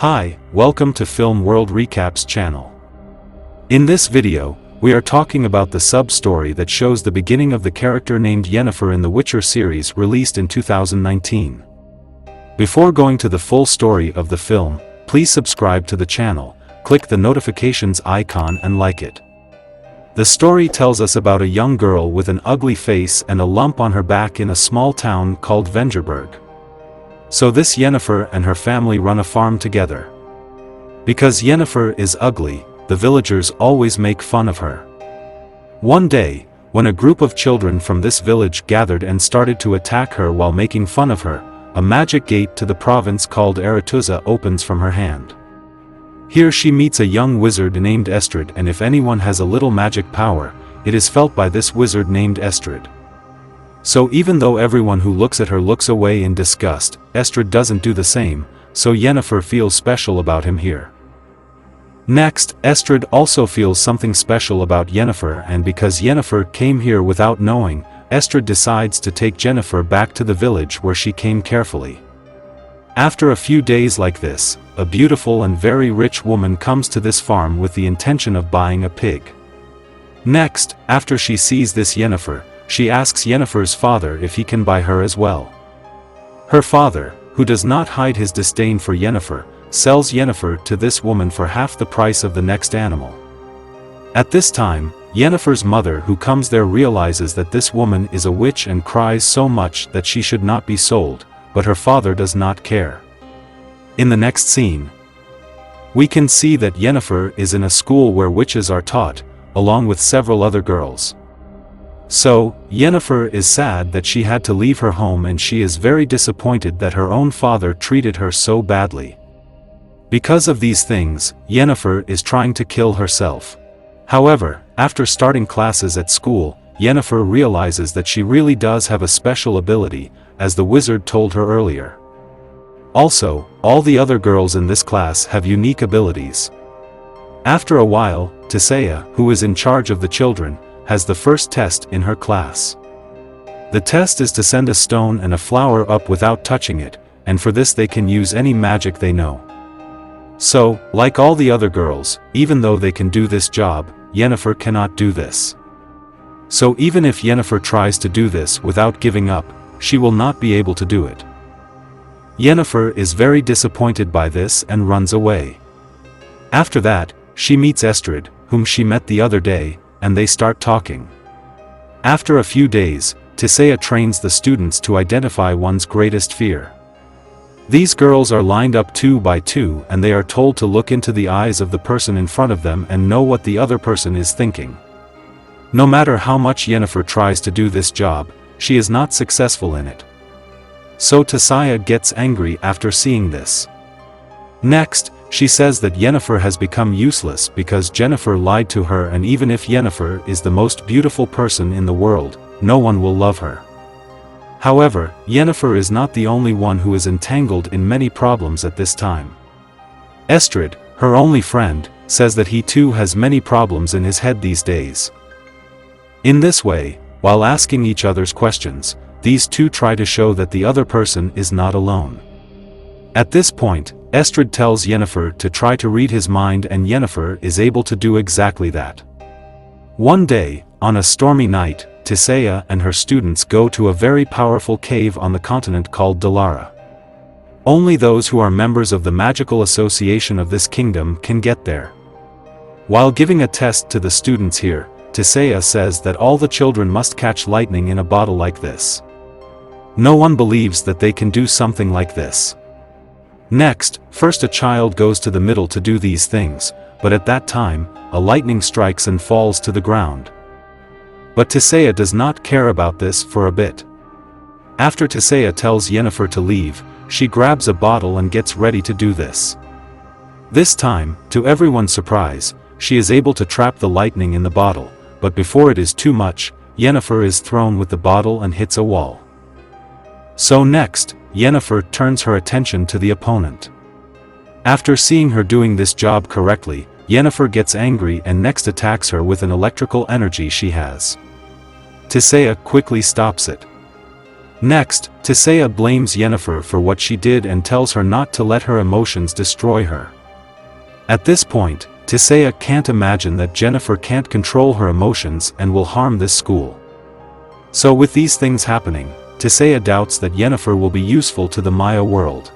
Hi, welcome to Film World Recaps channel. In this video, we are talking about the sub-story that shows the beginning of the character named Yennefer in the Witcher series released in 2019. Before going to the full story of the film, please subscribe to the channel, click the notifications icon and like it. The story tells us about a young girl with an ugly face and a lump on her back in a small town called Vengerberg. So this Yennefer and her family run a farm together. Because Yennefer is ugly, the villagers always make fun of her. One day, when a group of children from this village gathered and started to attack her while making fun of her, a magic gate to the province called Aretuza opens from her hand. Here she meets a young wizard named Estrid, and if anyone has a little magic power, it is felt by this wizard named Estrid. So even though everyone who looks at her looks away in disgust, Estrid doesn't do the same, so Yennefer feels special about him here. Next, Estrid also feels something special about Yennefer, and because Yennefer came here without knowing, Estrid decides to take Yennefer back to the village where she came carefully. After a few days like this, a beautiful and very rich woman comes to this farm with the intention of buying a pig. Next, after she sees this Yennefer, she asks Yennefer's father if he can buy her as well. Her father, who does not hide his disdain for Yennefer, sells Yennefer to this woman for half the price of the next animal. At this time, Yennefer's mother who comes there realizes that this woman is a witch and cries so much that she should not be sold, but her father does not care. In the next scene, we can see that Yennefer is in a school where witches are taught, along with several other girls. So, Yennefer is sad that she had to leave her home, and she is very disappointed that her own father treated her so badly. Because of these things, Yennefer is trying to kill herself. However, after starting classes at school, Yennefer realizes that she really does have a special ability, as the wizard told her earlier. Also, all the other girls in this class have unique abilities. After a while, Tisea, who is in charge of the children, has the first test in her class. The test is to send a stone and a flower up without touching it, and for this they can use any magic they know. So, like all the other girls, even though they can do this job, Yennefer cannot do this. So even if Yennefer tries to do this without giving up, she will not be able to do it. Yennefer is very disappointed by this and runs away. After that, she meets Estrid, whom she met the other day, and they start talking. After a few days, Tisea trains the students to identify one's greatest fear. These girls are lined up 2 by 2 and they are told to look into the eyes of the person in front of them and know what the other person is thinking. No matter how much Yennefer tries to do this job, she is not successful in it. So Tisea gets angry after seeing this. Next, she says that Yennefer has become useless because Yennefer lied to her, and even if Yennefer is the most beautiful person in the world, no one will love her. However, Yennefer is not the only one who is entangled in many problems at this time. Estrid, her only friend, says that he too has many problems in his head these days. In this way, while asking each other's questions, these two try to show that the other person is not alone. At this point, Estrid tells Yennefer to try to read his mind, and Yennefer is able to do exactly that. One day, on a stormy night, Tisea and her students go to a very powerful cave on the continent called Dalara. Only those who are members of the magical association of this kingdom can get there. While giving a test to the students here, Tisea says that all the children must catch lightning in a bottle like this. No one believes that they can do something like this. Next, first a child goes to the middle to do these things, but at that time, a lightning strikes and falls to the ground. But Tisea does not care about this for a bit. After Tisea tells Yennefer to leave, she grabs a bottle and gets ready to do this. This time, to everyone's surprise, she is able to trap the lightning in the bottle, but before it is too much, Yennefer is thrown with the bottle and hits a wall. So next, Yennefer turns her attention to the opponent. After seeing her doing this job correctly, Yennefer gets angry and next attacks her with an electrical energy she has. Tisea quickly stops it. Next, Tisea blames Yennefer for what she did and tells her not to let her emotions destroy her. At this point, Tisea can't imagine that Yennefer can't control her emotions and will harm this school. So with these things happening, Tisea doubts that Yennefer will be useful to the Maya world.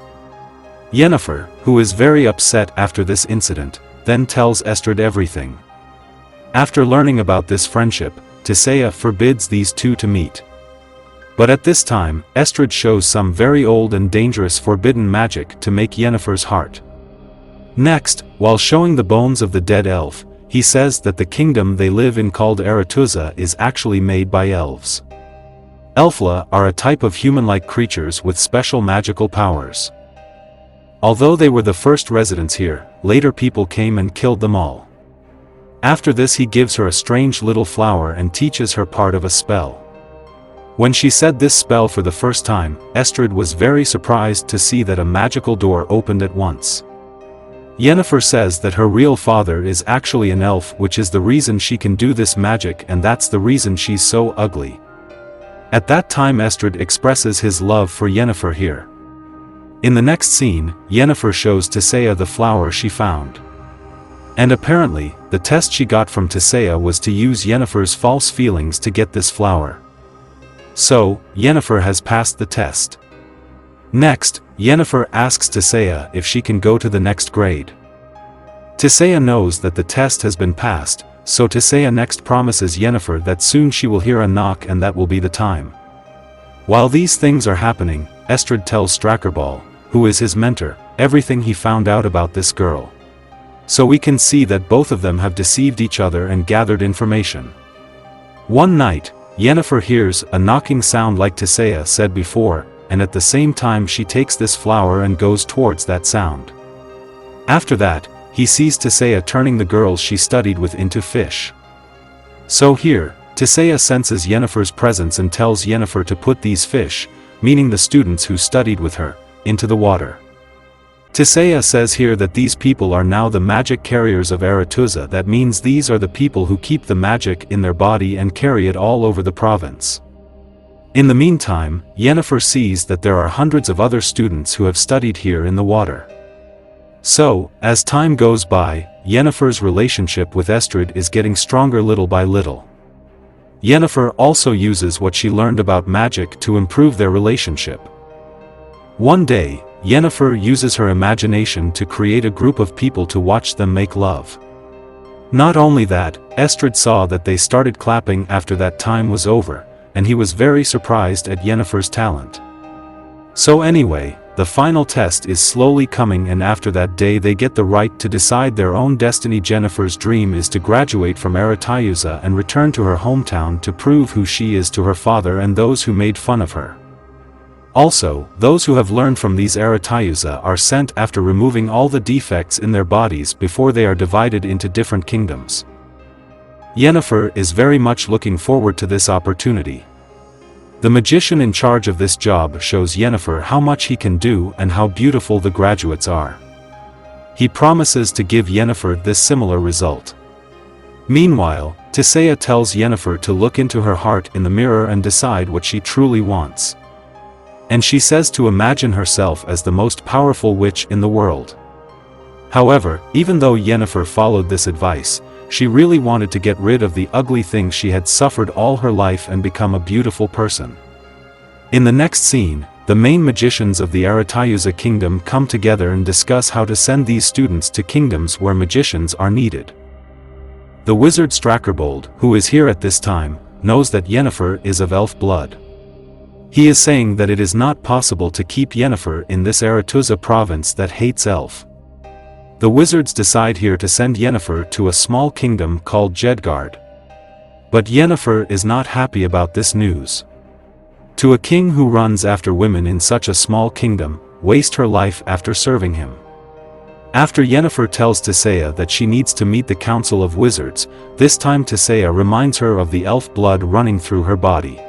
Yennefer, who is very upset after this incident, then tells Estrid everything. After learning about this friendship, Tisea forbids these two to meet. But at this time, Estrid shows some very old and dangerous forbidden magic to make Yennefer's heart. Next, while showing the bones of the dead elf, he says that the kingdom they live in called Aretuza is actually made by elves. Elfla are a type of human-like creatures with special magical powers. Although they were the first residents here, later people came and killed them all. After this he gives her a strange little flower and teaches her part of a spell. When she said this spell for the first time, Estrid was very surprised to see that a magical door opened at once. Yennefer says that her real father is actually an elf, which is the reason she can do this magic, and that's the reason she's so ugly. At that time Estrid expresses his love for Yennefer here. In the next scene, Yennefer shows Tisea the flower she found. And apparently, the test she got from Tisea was to use Yennefer's false feelings to get this flower. So, Yennefer has passed the test. Next, Yennefer asks Tisea if she can go to the next grade. Tisea knows that the test has been passed, so Tisea next promises Yennefer that soon she will hear a knock and that will be the time. While these things are happening, Estrid tells Strakkerball, who is his mentor, everything he found out about this girl. So we can see that both of them have deceived each other and gathered information. One night, Yennefer hears a knocking sound like Tisea said before, and at the same time she takes this flower and goes towards that sound. After that, he sees Tisea turning the girls she studied with into fish. So here, Tisea senses Yennefer's presence and tells Yennefer to put these fish, meaning the students who studied with her, into the water. Tisea says here that these people are now the magic carriers of Aretuza. That means these are the people who keep the magic in their body and carry it all over the province. In the meantime, Yennefer sees that there are hundreds of other students who have studied here in the water. So, as time goes by, Yennefer's relationship with Estrid is getting stronger little by little. Yennefer also uses what she learned about magic to improve their relationship. One day, Yennefer uses her imagination to create a group of people to watch them make love. Not only that, Estrid saw that they started clapping after that time was over, and he was very surprised at Yennefer's talent. So anyway, the final test is slowly coming, and after that day they get the right to decide their own destiny. Yennefer's dream is to graduate from Aretuza and return to her hometown to prove who she is to her father and those who made fun of her. Also, those who have learned from these Aretuza are sent after removing all the defects in their bodies before they are divided into different kingdoms. Yennefer is very much looking forward to this opportunity. The magician in charge of this job shows Yennefer how much he can do and how beautiful the graduates are. He promises to give Yennefer this similar result. Meanwhile, Tisea tells Yennefer to look into her heart in the mirror and decide what she truly wants. And she says to imagine herself as the most powerful witch in the world. However, even though Yennefer followed this advice, she really wanted to get rid of the ugly things she had suffered all her life and become a beautiful person. In the next scene, the main magicians of the Aretuza kingdom come together and discuss how to send these students to kingdoms where magicians are needed. The wizard Strakkerbold, who is here at this time, knows that Yennefer is of elf blood. He is saying that it is not possible to keep Yennefer in this Aretuza province that hates elf. The wizards decide here to send Yennefer to a small kingdom called Disfigured. But Yennefer is not happy about this news. To a king who runs after women in such a small kingdom, waste her life after serving him. After Yennefer tells Tisea that she needs to meet the Council of Wizards, this time Tisea reminds her of the elf blood running through her body.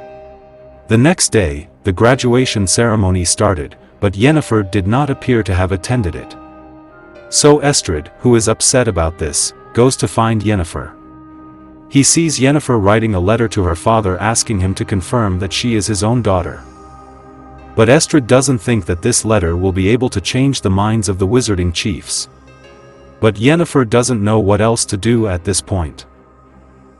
The next day, the graduation ceremony started, but Yennefer did not appear to have attended it. So Estrid, who is upset about this, goes to find Yennefer. He sees Yennefer writing a letter to her father asking him to confirm that she is his own daughter. But Estrid doesn't think that this letter will be able to change the minds of the wizarding chiefs. But Yennefer doesn't know what else to do at this point.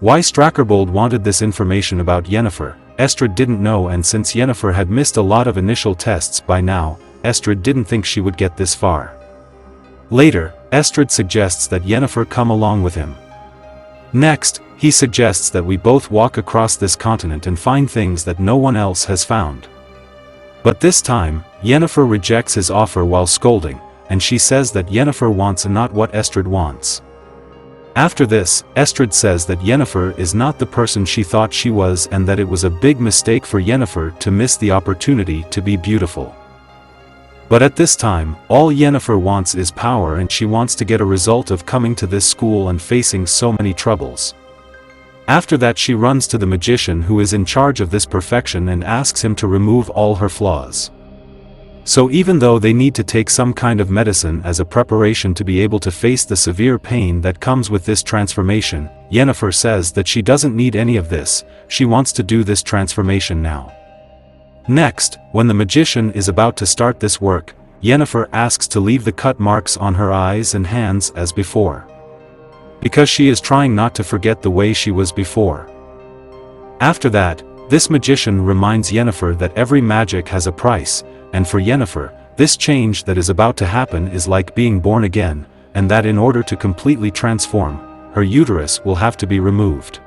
Why Strakerbold wanted this information about Yennefer, Estrid didn't know, and since Yennefer had missed a lot of initial tests by now, Estrid didn't think she would get this far. Later, Estrid suggests that Yennefer come along with him. Next, he suggests that we both walk across this continent and find things that no one else has found. But this time, Yennefer rejects his offer while scolding, and she says that Yennefer wants not what Estrid wants. After this, Estrid says that Yennefer is not the person she thought she was and that it was a big mistake for Yennefer to miss the opportunity to be beautiful. But at this time, all Yennefer wants is power, and she wants to get a result of coming to this school and facing so many troubles. After that, she runs to the magician who is in charge of this perfection and asks him to remove all her flaws. So even though they need to take some kind of medicine as a preparation to be able to face the severe pain that comes with this transformation, Yennefer says that she doesn't need any of this, she wants to do this transformation now. Next, when the magician is about to start this work, Yennefer asks to leave the cut marks on her eyes and hands as before. Because she is trying not to forget the way she was before. After that, this magician reminds Yennefer that every magic has a price, and for Yennefer, this change that is about to happen is like being born again, and that in order to completely transform, her uterus will have to be removed.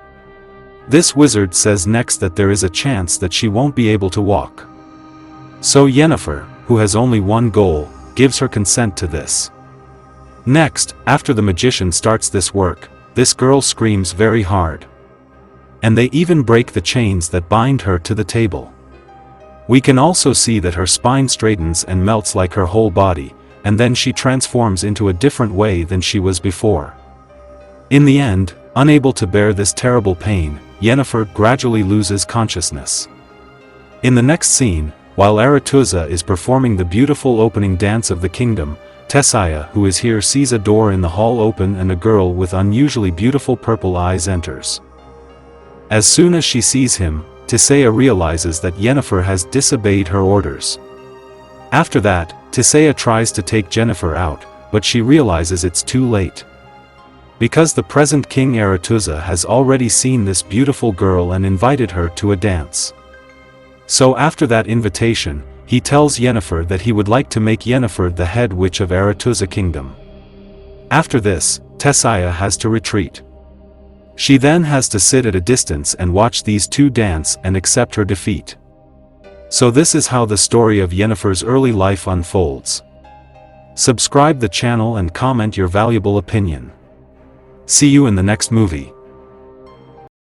This wizard says next that there is a chance that she won't be able to walk. So Yennefer, who has only one goal, gives her consent to this. Next, after the magician starts this work, this girl screams very hard. And they even break the chains that bind her to the table. We can also see that her spine straightens and melts like her whole body, and then she transforms into a different way than she was before. In the end, unable to bear this terrible pain, Yennefer gradually loses consciousness. In the next scene, while Aretuza is performing the beautiful opening dance of the kingdom, Tessia, who is here, sees a door in the hall open and a girl with unusually beautiful purple eyes enters. As soon as she sees him, Tessia realizes that Yennefer has disobeyed her orders. After that, Tessia tries to take Yennefer out, but she realizes it's too late. Because the present King Aretuza has already seen this beautiful girl and invited her to a dance. So after that invitation, he tells Yennefer that he would like to make Yennefer the head witch of Aretuza Kingdom. After this, Tessia has to retreat. She then has to sit at a distance and watch these two dance and accept her defeat. So this is how the story of Yennefer's early life unfolds. Subscribe the channel and comment your valuable opinion. See you in the next movie.